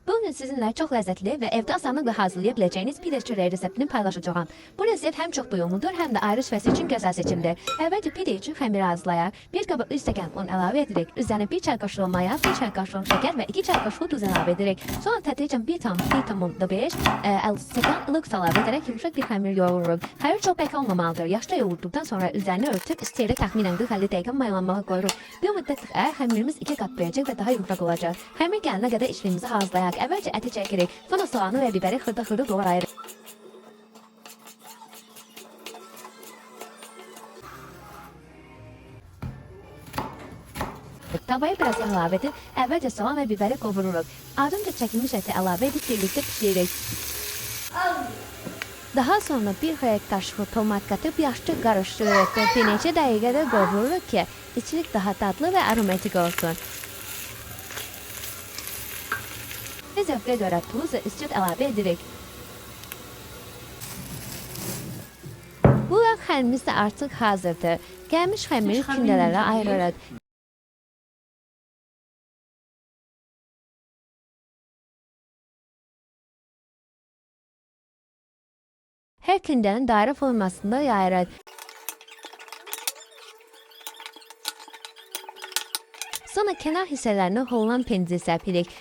Bugün sizinle çok lezzetli ve evde asanlıkla hazırlayabileceğiniz pide çöreği reseptini paylaşacağım. Bu resept hem çok doyumludur hem de ayrı süfresi için güzel seçimdir. Evvelce pide için hamuru hazırlayaq. Bir kaba 3 stəkan un əlavə edirik. Üzerine 1 çay kaşığı maya, 1 çay kaşığı şeker ve 2 çay kaşığı tuz əlavə edirik. Sonra tədricən 1,5 stəkan ılıq su əlavə edərək yumuşak bir hamur yoğururuq. Hamur çok bək olmamalıdır. Yaşta yoğurduktan sonra üzerine örtüp istəyərək təxminən 40-50 dəqiqə mayalanmağa qoyuruq. Bu müddətdə hamurumuz 2 qat böyüyəcək və daha yumuşak olacaq. Hamur gələnə qədər işlemimizi hazırlayaq. Əvvəlcə əti çəkirik. Sonra soğanı və biberi xırda-xırda doğrayırıq. Tavaya biraz əlavə edib, əvvəlcə soğan və biberi qovururuq. Ardınca çəkilmiş əti əlavə edib birlikdə pişiririk. Daha sonra bir xörək qaşığı tomat qatıb yaşca qarışdırırıq və bir neçə dəqiqədə qovururuq ki, içilik daha tatlı və aromatik olsun. Zövqə görə tuz və üstüd əlavə edirik. Bu vaxt xəmirimiz də artıq hazırdır. Gəlmiş xəmiri kündələrə ayırırıq. Hər kündənin dairə formasında yayırıq. Sonra kənar hissələrinə Holland pendiri səpirik.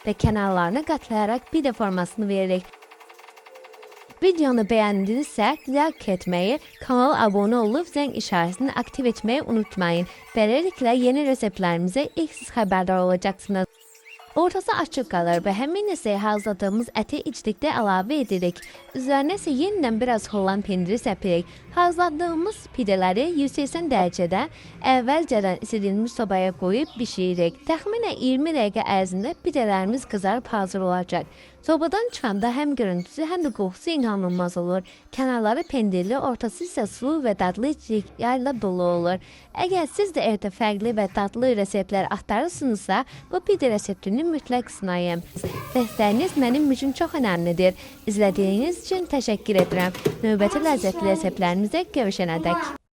Ve kenarlarına katlayarak pide formasını veririk. Videonu beğendinizse like etmeyi, kanala abone olup zəng işaretini aktif etmeyi unutmayın. Böylelikle yeni reseptlerimize ilk siz haberdar olacaksınız. Ortası açıq qalır və həmin isə hazırladığımız əti içlikdə əlavə edirik. Üzərinə isə yenidən biraz Holland pendiri səpirik. Hazırladığımız pideləri 180 dərəcədə əvvəlcədən isidilmiş sobaya qoyub bişiririk. Təxminən 20 dəqiqə ərzində pidelərimiz qızarıb hazır olacaq. Sobadan çıxanda həm görüntüsü, həm də qoxusu inanılmaz olur. Kənarları pendirli, ortası isə sulu və dadlı içliklərlə dolu olur. Əgər siz də evdə fərqli və dadlı reseptlər axtarırsınızsa, bu pide reseptini mütləq sınayın. Dəstəyiniz mənim üçün çox önəmlidir. İzlədiyiniz üçün təşəkkür edirəm. Növbəti ləzzətli reseptlərimizdə görüşənədək.